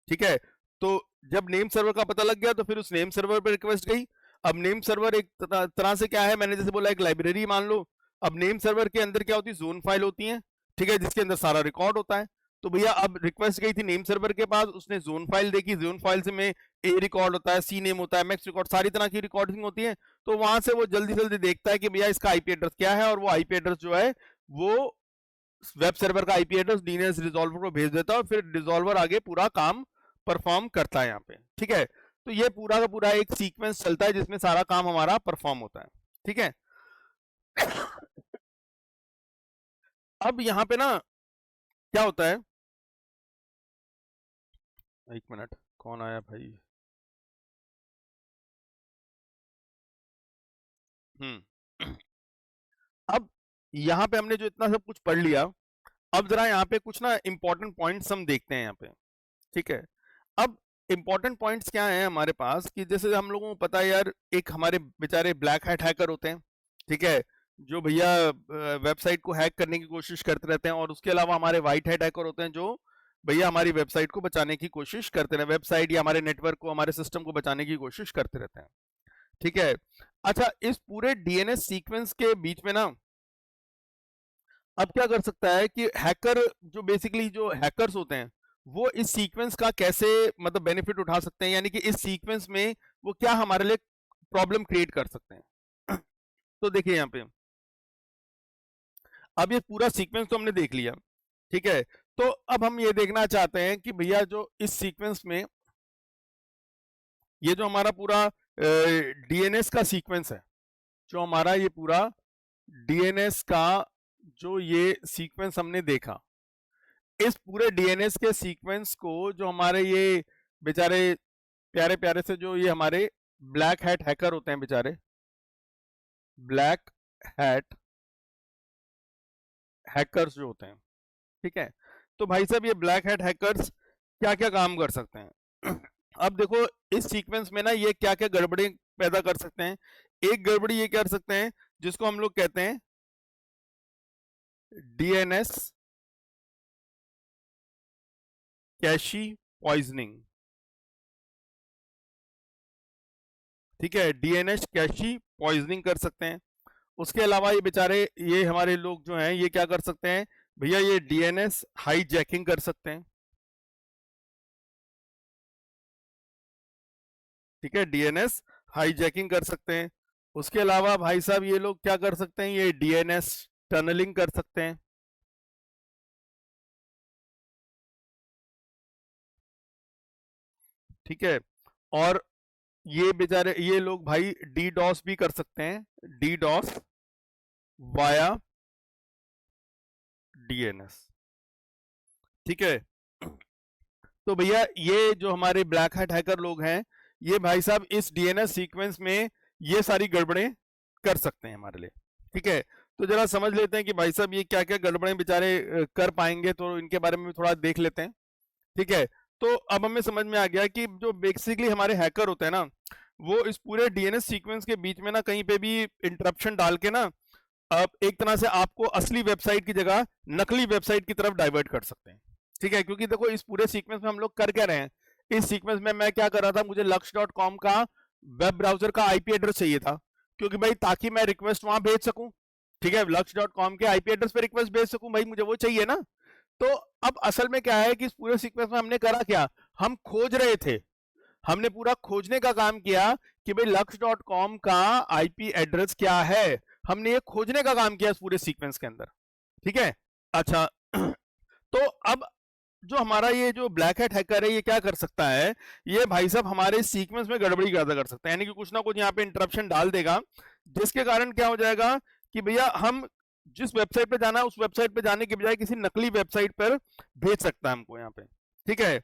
ठीक है। तो जब नेम सर्वर का पता लग गया तो फिर उस नेम सर्वर पर रिक्वेस्ट गई। अब नेम सर्वर एक तरह से क्या है, मैंने जैसे बोला एक लाइब्रेरी मान लो। अब नेम सर्वर के अंदर क्या होती है, जोन फाइल होती है। ठीक है, जिसके अंदर सारा रिकॉर्ड होता है। तो भैया अब रिक्वेस्ट गई थी नेम सर्वर के पास, उसने जोन फाइल देखी, जोन फाइल से में ए रिकॉर्ड होता है, सी नेम होता है, मैक्स रिकॉर्ड, सारी तरह की रिकॉर्डिंग होती है। तो वहां से वो जल्दी जल्दी देखता है कि भैया इसका आईपी एड्रेस क्या है, और वो आईपी एड्रेस जो है वो वेब सर्वर का आईपी एड्रेस डीएनएस रिजॉल्वर को भेज देता है और फिर रिजॉल्वर आगे पूरा काम परफॉर्म करता है यहाँ पे। ठीक है। तो ये पूरा का पूरा एक सीक्वेंस चलता है जिसमें सारा काम हमारा परफॉर्म होता है। ठीक है। अब यहाँ पे ना क्या होता है, एक मिनट, कौन आया भाई। अब यहाँ पे हमने जो इतना सब कुछ पढ़ लिया, अब जरा यहाँ पे कुछ ना इंपॉर्टेंट पॉइंट्स हम देखते हैं यहाँ पे। ठीक है। अब इंपॉर्टेंट पॉइंट्स क्या हैं हमारे पास, कि जैसे हम लोगों को पता है यार, एक हमारे बेचारे ब्लैक हैट हैकर होते हैं। ठीक है। जो भैया वेबसाइट को हैक करने की कोशिश करते रहते हैं, और उसके अलावा हमारे वाइट हैट हैकर होते हैं जो भैया हमारी वेबसाइट को बचाने की कोशिश करते हैं, वेबसाइट या हमारे नेटवर्क को, हमारे सिस्टम को बचाने की कोशिश करते रहते हैं। ठीक है। अच्छा, इस पूरे डीएनएस सीक्वेंस के बीच में ना अब क्या कर सकता है कि हैकर, जो बेसिकली जो हैकर्स होते हैं, वो इस सीक्वेंस का कैसे मतलब बेनिफिट उठा सकते हैं, यानी कि इस सीक्वेंस में वो क्या हमारे लिए प्रॉब्लम क्रिएट कर सकते हैं। तो देखिए यहाँ पे, अब ये पूरा सीक्वेंस तो हमने देख लिया। ठीक है। तो अब हम ये देखना चाहते हैं कि भैया जो इस सीक्वेंस में ये जो हमारा पूरा डीएनएस का सीक्वेंस है, जो हमारा ये पूरा डीएनएस का जो ये सीक्वेंस हमने देखा, इस पूरे डीएनएस के सीक्वेंस को जो हमारे ये बेचारे प्यारे प्यारे से जो ये हमारे ब्लैक हैट हैकर होते हैं, बेचारे ब्लैक हैट हैकर्स जो होते हैं, ठीक है। तो भाई साहब ये ब्लैक हैट हैकर्स क्या क्या काम कर सकते हैं अब देखो इस सीक्वेंस में ना ये क्या क्या गड़बड़ी पैदा कर सकते हैं। एक गड़बड़ी ये कर सकते हैं जिसको हम लोग कहते हैं डीएनएस कैशी पॉइजनिंग, ठीक है, डीएनएस कैशी पॉइजनिंग कर सकते हैं। उसके अलावा ये बेचारे ये हमारे लोग जो हैं ये क्या कर सकते हैं भैया, ये डीएनएस हाईजैकिंग कर सकते हैं, ठीक है, डीएनएस हाईजैकिंग कर सकते हैं। उसके अलावा भाई साहब ये लोग क्या कर सकते हैं, ये डीएनएस टनलिंग कर सकते हैं, ठीक है। और ये बेचारे ये लोग भाई डीडॉस भी कर सकते हैं, डीडॉस वाया डीएनएस, ठीक है। तो भैया ये जो हमारे ब्लैक हैट हैकर लोग हैं ये भाई साहब इस डीएनएस सीक्वेंस में ये सारी गड़बड़ें कर सकते हैं हमारे लिए, ठीक है। तो जरा समझ लेते हैं कि भाई साहब ये क्या क्या गड़बड़ें बेचारे कर पाएंगे, तो इनके बारे में थोड़ा देख लेते हैं, ठीक है। तो अब हमें समझ में आ गया कि जो बेसिकली हमारे हैकर होते हैं ना वो इस पूरे डीएनएस सीक्वेंस के बीच में ना कहीं पे भी इंटरप्शन डाल के ना अब एक तरह से आपको असली वेबसाइट की जगह नकली वेबसाइट की तरफ डाइवर्ट कर सकते हैं, ठीक है। क्योंकि देखो इस पूरे सीक्वेंस में हम लोग कर क्या रहे हैं, इस सीक्वेंस में मैं क्या कर रहा था, मुझे lux.com का वेब ब्राउजर का आईपी एड्रेस चाहिए था, क्योंकि भाई ताकि मैं रिक्वेस्ट वहां भेज सकूं, ठीक है, lux.com के आईपी एड्रेस पे रिक्वेस्ट भेज सकूं, भाई मुझे वो चाहिए ना। तो अब असल में क्या है कि इस पूरे सीक्वेंस में हमने करा क्या, हम खोज रहे थे, हमने पूरा खोजने का काम किया कि भाई lux.com का आईपी एड्रेस क्या है, हमने ये खोजने का काम किया इस पूरे सीक्वेंस के अंदर, ठीक है। अच्छा तो अब जो हमारा ये जो ब्लैक हैट हैकर है ये क्या कर सकता है, ये भाई साहब हमारे सीक्वेंस में गड़बड़ी ज्यादा कर सकता है, यानी कि कुछ ना कुछ यहाँ पे इंटरप्शन डाल देगा, जिसके कारण क्या हो जाएगा कि भैया हम जिस वेबसाइट पे जाना है उस वेबसाइट पे जाने के बजाय किसी नकली वेबसाइट पर भेज सकता है हमको यहाँ पे, ठीक है।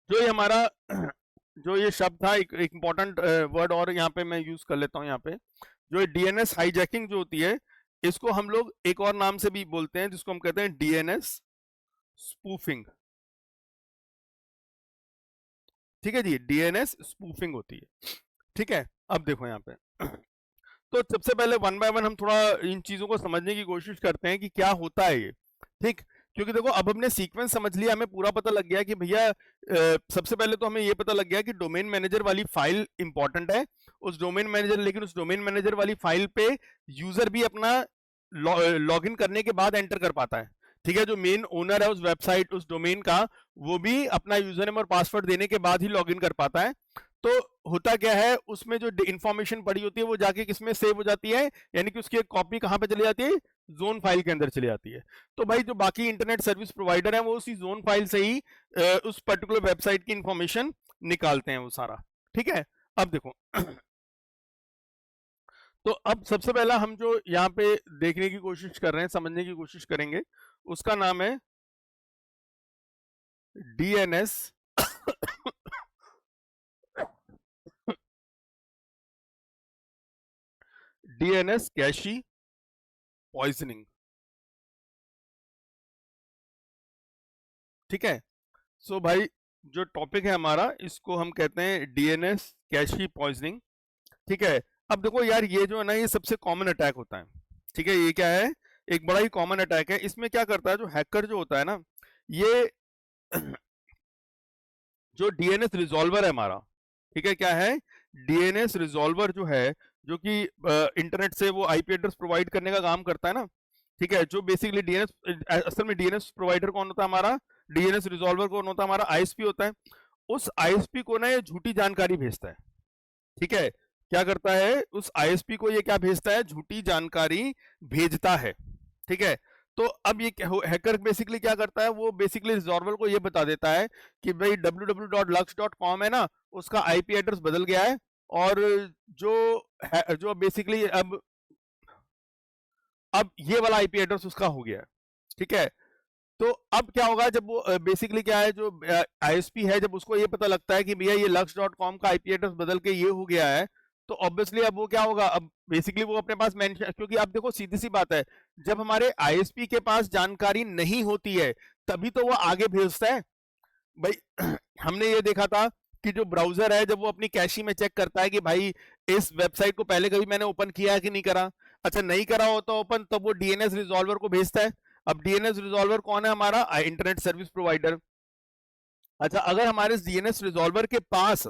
जो ये हमारा जो ये शब्द था एक इंपॉर्टेंट वर्ड और यहाँ पे मैं यूज कर लेता हूँ यहाँ पे, जो डीएनएस हाईजैकिंग जो होती है इसको हम लोग एक और नाम से भी बोलते हैं जिसको हम कहते हैं डीएनएस स्पूफिंग, ठीक है जी, डीएनएस स्पूफिंग होती है, ठीक है। अब देखो यहाँ पे तो सबसे पहले वन बाय वन हम थोड़ा इन चीजों को समझने की कोशिश करते हैं कि क्या होता है ये, ठीक। क्योंकि देखो अब हमने सीक्वेंस समझ लिया, हमें पूरा पता लग गया कि भैया सबसे पहले तो हमें ये पता लग गया कि डोमेन मैनेजर वाली फाइल इंपॉर्टेंट है, उस डोमेन मैनेजर, लेकिन उस डोमेन मैनेजर वाली फाइल पे यूजर भी अपना लॉगिन करने के बाद एंटर कर पाता है, ठीक है। जो मेन ओनर है उस वेबसाइट उस डोमेन का वो भी अपना यूजर नेम और पासवर्ड देने के बाद ही लॉगिन कर पाता है। तो होता क्या है उसमें जो इंफॉर्मेशन पड़ी होती है वो जाके किसमें सेव हो जाती है, यानी कि उसकी एक कॉपी कहां पे चली जाती है, जोन फाइल के अंदर चली जाती है। तो भाई जो बाकी इंटरनेट सर्विस प्रोवाइडर है वो उसी जोन फाइल से ही उस पर्टिकुलर वेबसाइट की इंफॉर्मेशन निकालते हैं वो सारा, ठीक है। अब देखो तो अब सबसे पहला हम जो यहाँ पे देखने की कोशिश कर रहे हैं, समझने की कोशिश करेंगे, उसका नाम है डीएनएस डीएनएस कैशी पॉइजनिंग, ठीक है। सो भाई जो टॉपिक है हमारा इसको हम कहते हैं डीएनएस कैशी पॉइजनिंग, ठीक है। अब देखो यार ये जो है ना ये सबसे कॉमन अटैक होता है, ठीक है, ये क्या है, एक बड़ा ही कॉमन अटैक है। इसमें क्या करता है जो हैकर जो होता है ना ये जो डीएनएस रिजॉल्वर है हमारा, ठीक है, क्या है, डीएनएस रिजॉल्वर जो है जो कि इंटरनेट से वो आईपी एड्रेस प्रोवाइड करने का काम करता है ना, ठीक है। जो बेसिकली डीएनएस असल में डीएनएस प्रोवाइडर कौन होता है हमारा, डीएनएस रिजॉल्वर कौन होता है हमारा, आईएसपी होता है। उस आईएसपी को ना ये झूठी जानकारी भेजता है, ठीक है। क्या करता है उस आईएसपी को ये क्या भेजता है, झूठी जानकारी भेजता है, ठीक है। तो अब ये हैकर बेसिकली क्या करता है, वो बेसिकली रिजॉल्वर को ये बता देता है कि भाई www.lux.com है ना उसका आईपी एड्रेस बदल गया है, और जो जो बेसिकली अब ये वाला आईपी एड्रेस उसका हो गया है, ठीक है। तो अब क्या होगा जब वो बेसिकली क्या है जो आईएसपी है जब उसको ये पता लगता है कि भैया ये lux.com का आईपी एड्रेस बदल के ये हो गया है, तो ऑब्वियसली अब वो क्या होगा, अब बेसिकली वो अपने पास मेंशन, क्योंकि अब देखो सीधी सी बात है, जब हमारे आईएसपी के पास जानकारी नहीं होती है तभी तो वो आगे भेजता है भाई। हमने ये देखा था कि जो ब्राउजर है जब वो अपनी कैशी में चेक करता है कि भाई इस वेबसाइट को पहले कभी मैंने ओपन किया है कि नहीं करा, अच्छा नहीं करा होता ओपन, तब वो डीएनएस रिजॉल्वर को भेजता है। अब डीएनएस रिजॉल्वर कौन है, हमारा इंटरनेट सर्विस प्रोवाइडर। अच्छा अगर हमारे डीएनएस रिजॉल्वर के पास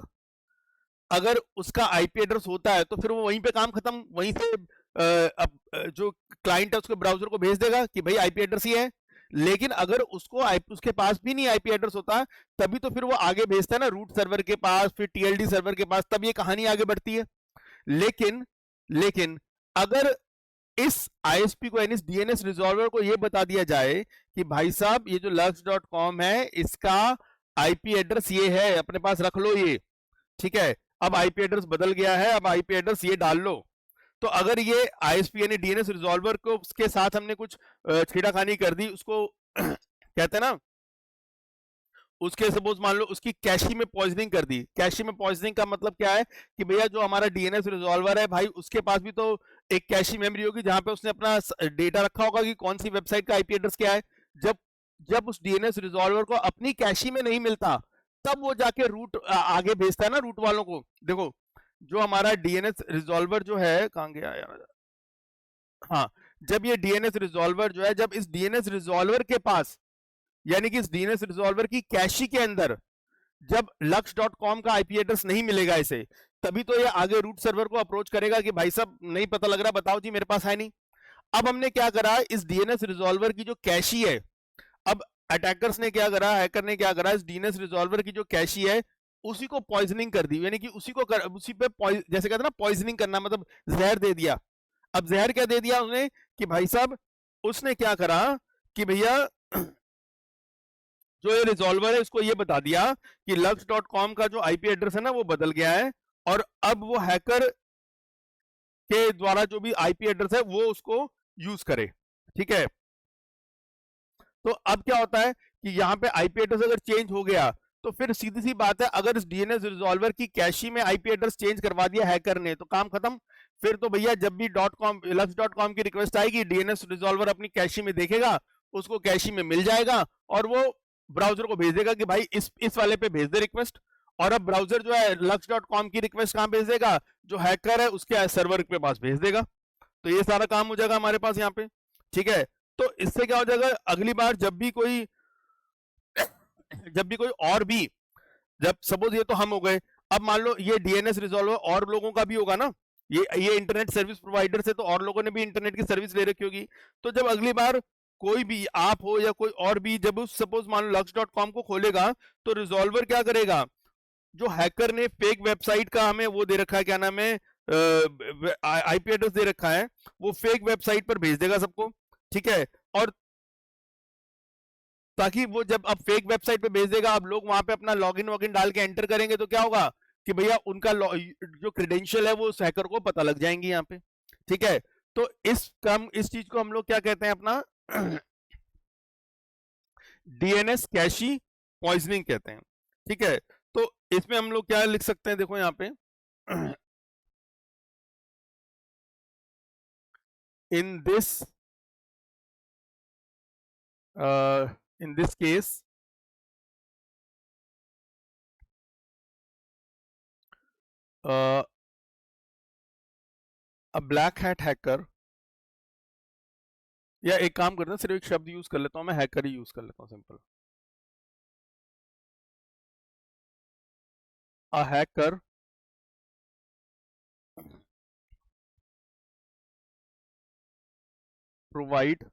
अगर उसका आईपी एड्रेस होता है तो फिर वो वहीं पे काम खत्म, वहीं से जो क्लाइंट है उसके ब्राउजर को भेज देगा कि भाई आईपी एड्रेस ही है। लेकिन अगर उसके पास भी नहीं आईपी एड्रेस होता तभी तो फिर वो आगे भेजता है ना रूट सर्वर के पास, फिर टीएलडी सर्वर के पास, तब ये कहानी आगे बढ़ती है। लेकिन लेकिन अगर इस आईएसपी को यानी इस डीएनएस रिजॉल्वर को ये बता दिया जाए कि भाई साहब ये जो lux.com है इसका आईपी एड्रेस ये है, अपने पास रख लो ये, ठीक है, अब आईपी एड्रेस बदल गया है, अब आईपी एड्रेस ये डाल लो। तो अगर ये आईएसपी यानी डीएनएस रिजॉल्वर को उसके साथ हमने कुछ छेड़खानी कर दी, उसको कहते हैं ना, उसके सपोज मान लो उसकी कैशी में पॉइजनिंग कर दी। कैशी में पॉइजनिंग का मतलब क्या है कि भैया जो हमारा डीएनएस रिजॉल्वर है भाई उसके पास भी तो एक कैशी मेमोरी होगी जहां पे उसने अपना डेटा रखा होगा कि कौन सी वेबसाइट का आईपी एड्रेस क्या है। जब जब उस डीएनएस रिजॉल्वर को अपनी कैशी में नहीं मिलता तब वो जाके रूट आगे भेजता है ना रूट वालों को। देखो जो हमारा डीएनएस रिजॉल्वर जो है, कहां गया यार, हाँ, जब ये डीएनएस रिजॉल्वर जो है, जब इस डीएनएस रिजॉल्वर के पास यानी कि इस डीएनएस रिजॉल्वर की कैशी के अंदर जब lux.com का आईपी एड्रेस नहीं मिलेगा इसे, तभी तो ये आगे रूट सर्वर को अप्रोच करेगा कि भाई साहब नहीं पता लग रहा, बताओ जी मेरे पास है नहीं। अब हमने क्या करा, इस डीएनएस रिजॉल्वर की जो कैशी है, अब अटैकर्स ने क्या करा, हैकर ने क्या करा, इस डीएनएस रिजॉल्वर की जो कैशी है उसी को पॉइजनिंग कर दी, यानी कि उसी पे जैसे कहते हैं ना पॉइजनिंग करना, मतलब जहर दे दिया। अब जहर क्या दे दिया उसने कि भाई साहब उसने क्या करा कि भैया जो ये रिजॉल्वर है इसको ये बता दिया कि lux.com का जो आईपी एड्रेस है ना वो बदल गया है, और अब वो हैकर के द्वारा जो भी आईपी एड्रेस है वो उसको यूज करे, ठीक है। तो अब क्या होता है कि यहाँ पे आईपी एड्रेस अगर चेंज हो गया तो फिर सीधी सी बात है, अगर इस डीएनएस रिजॉल्वर की कैशी में आईपी एड्रेस चेंज करवा दिया हैकर ने तो काम खत्म। फिर तो भैया जब भी lux.com की रिक्वेस्ट आएगी डीएनएस रिजॉल्वर अपनी कैशी में देखेगा, उसको कैशी में मिल जाएगा और वो ब्राउजर को भेज देगा कि भाई इस वाले पे भेज दे रिक्वेस्ट। और अब ब्राउजर जो है lux.com की रिक्वेस्ट कहां भेज देगा, जो हैकर है उसके सर्वर के पास भेज देगा। तो ये सारा काम हो जाएगा हमारे पास यहाँ पे, ठीक है। तो इससे क्या हो जाएगा, अगली बार जब भी कोई और भी, जब सपोज ये तो हम हो गए, अब मान लो ये डीएनएस रिजॉल्वर और लोगों का भी होगा ना, ये इंटरनेट सर्विस प्रोवाइडर से तो और लोगों ने भी इंटरनेट की सर्विस ले रखी होगी। तो जब अगली बार कोई भी आप हो या कोई और भी जब उस सपोज मान लो lux.com को खोलेगा तो रिजॉल्वर क्या करेगा, जो हैकर ने फेक वेबसाइट का हमें वो दे रखा है, क्या नाम है, आईपी एड्रेस दे रखा है, वो फेक वेबसाइट पर भेज देगा सबको, ठीक है। और ताकि वो जब अब फेक वेबसाइट पे भेज देगा, अब लोग वहां पे अपना लॉगिन वॉगिन डाल के एंटर करेंगे तो क्या होगा कि भैया उनका जो क्रेडेंशियल है वो उस हैकर को पता लग जाएंगी यहाँ पे, ठीक है। तो इस चीज को हम लोग क्या कहते हैं, अपना डीएनएस कैशी पॉइजनिंग कहते हैं, ठीक है। तो इसमें हम लोग क्या लिख सकते हैं, देखो यहाँ पे in this case a black hat hacker, या एक काम करते हैं सिर्फ एक शब्द यूज कर लेता हूं मैं, हैकर ही यूज कर लेता हूं simple, a hacker provide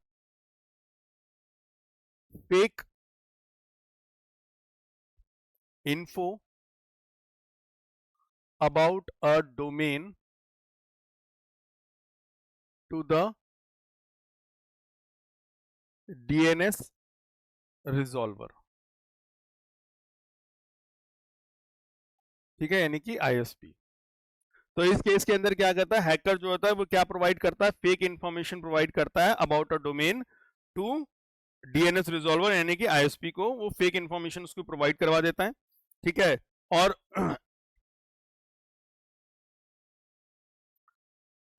fake info about a domain to the DNS resolver, ठीक है, यानी कि आईएसपी। तो इस केस के अंदर क्या करता है, हैकर जो होता है वो क्या प्रोवाइड करता है, फेक इंफॉर्मेशन प्रोवाइड करता है about a domain to DNS resolver, यानी कि आईएसपी को वो फेक इंफॉर्मेशन उसको प्रोवाइड करवा देता है, ठीक है। और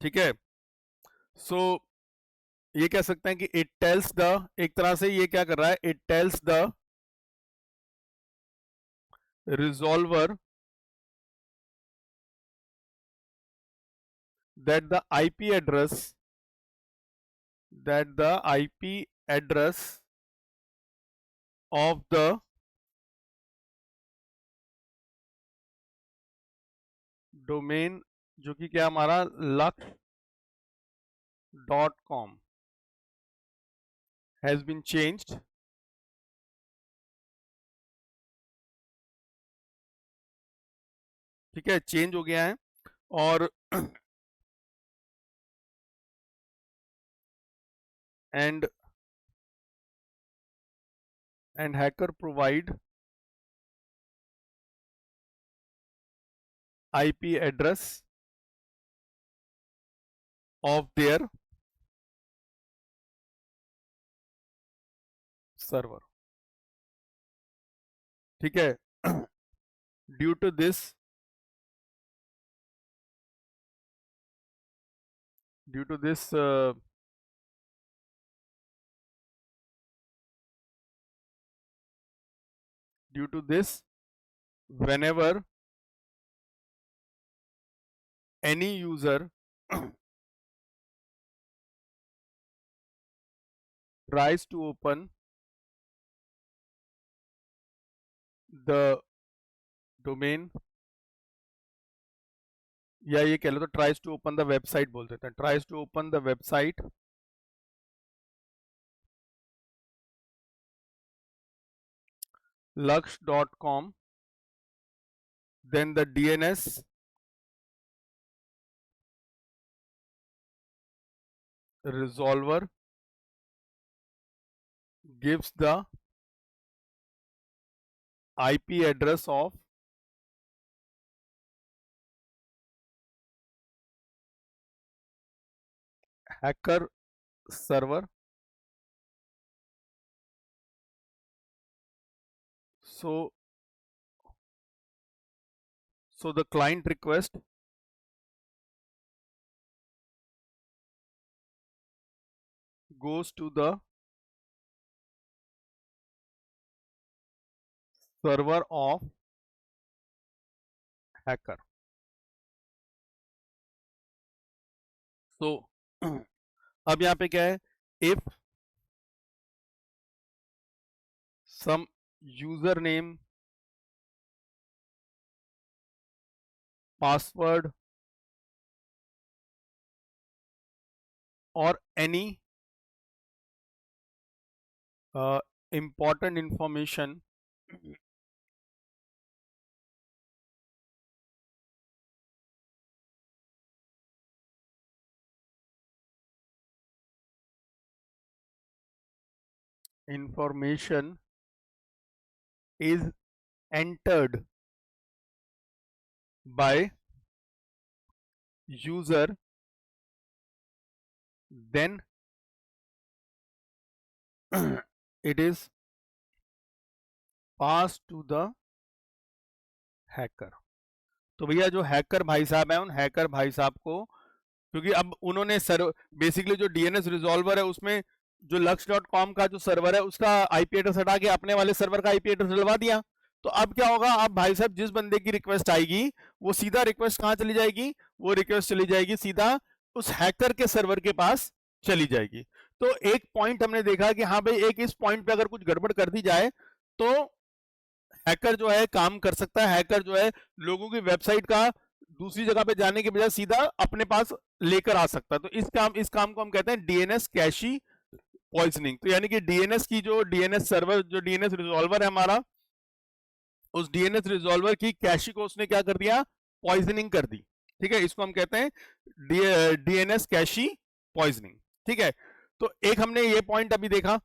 ठीक है। सो ये कह सकते हैं कि इट टेल्स द, एक तरह से ये क्या कर रहा है, it tells the resolver that the IP address of the domain, जो कि क्या हमारा lux.com has been changed ठीक है, चेंज हो गया है। और and hacker provide IP address of their server, ठीक है। Due to this whenever any user tries to open the domain, या ये कह लो तो tries to open the website बोल देते हैं, tries to open the website lux.com, then the DNS resolver gives the IP address of hacker server. So the client request goes to the server of hacker. So अब यहाँ पे क्या है, if some username, password or any important information is entered by user, then it is passed to the hacker. तो भैया जो hacker भाई साहब हैं, उन हैकर भाई साहब को, क्योंकि अब उन्होंने बेसिकली जो डीएनएस रिजॉल्वर है उसमें जो lux.com का जो सर्वर है उसका आईपी एड्रेस हटा के अपने वाले सर्वर का आईपी एड्रेस डलवा दिया। तो अब क्या होगा, अब भाई साहब जिस बंदे की रिक्वेस्ट आएगी वो सीधा रिक्वेस्ट कहाँ चली जाएगी, वो रिक्वेस्ट चली जाएगी सीधा उस हैकर के सर्वर के पास चली जाएगी। तो एक पॉइंट हमने देखा कि हाँ भाई, एक इस पॉइंट पे अगर कुछ गड़बड़ कर दी जाए तो हैकर जो है काम कर सकता है, हैकर जो है लोगों की वेबसाइट का दूसरी जगह पे जाने के बजाय सीधा अपने पास लेकर आ सकता है। तो इस काम को हम कहते हैं डीएनएस कैशी पॉइजनिंग। तो यानी कि डीएनएस की जो डीएनएस सर्वर, जो डीएनएस रिजॉल्वर है हमारा, उस डीएनएस रिजॉल्वर की कैशी को उसने क्या कर दिया, पॉइजनिंग कर दी। ठीक है, इसको हम कहते हैं डीएनएस कैशी पॉइजनिंग। ठीक है, तो एक हमने ये पॉइंट अभी देखा।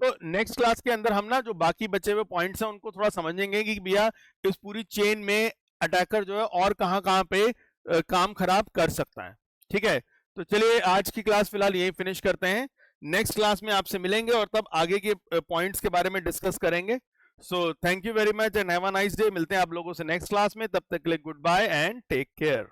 तो नेक्स्ट क्लास के अंदर हम ना जो बाकी बचे हुए पॉइंट्स हैं उनको थोड़ा समझेंगे कि भैया इस पूरी चेन में अटैकर जो है और कहां पे काम खराब कर सकता है। ठीक है, तो चलिए आज की क्लास फिलहाल यही फिनिश करते हैं। नेक्स्ट क्लास में आपसे मिलेंगे और तब आगे के पॉइंट्स के बारे में डिस्कस करेंगे। So thank you very much and have a nice day. मिलते हैं आप लोगों से नेक्स्ट क्लास में, तब तक के लिए good bye and take care.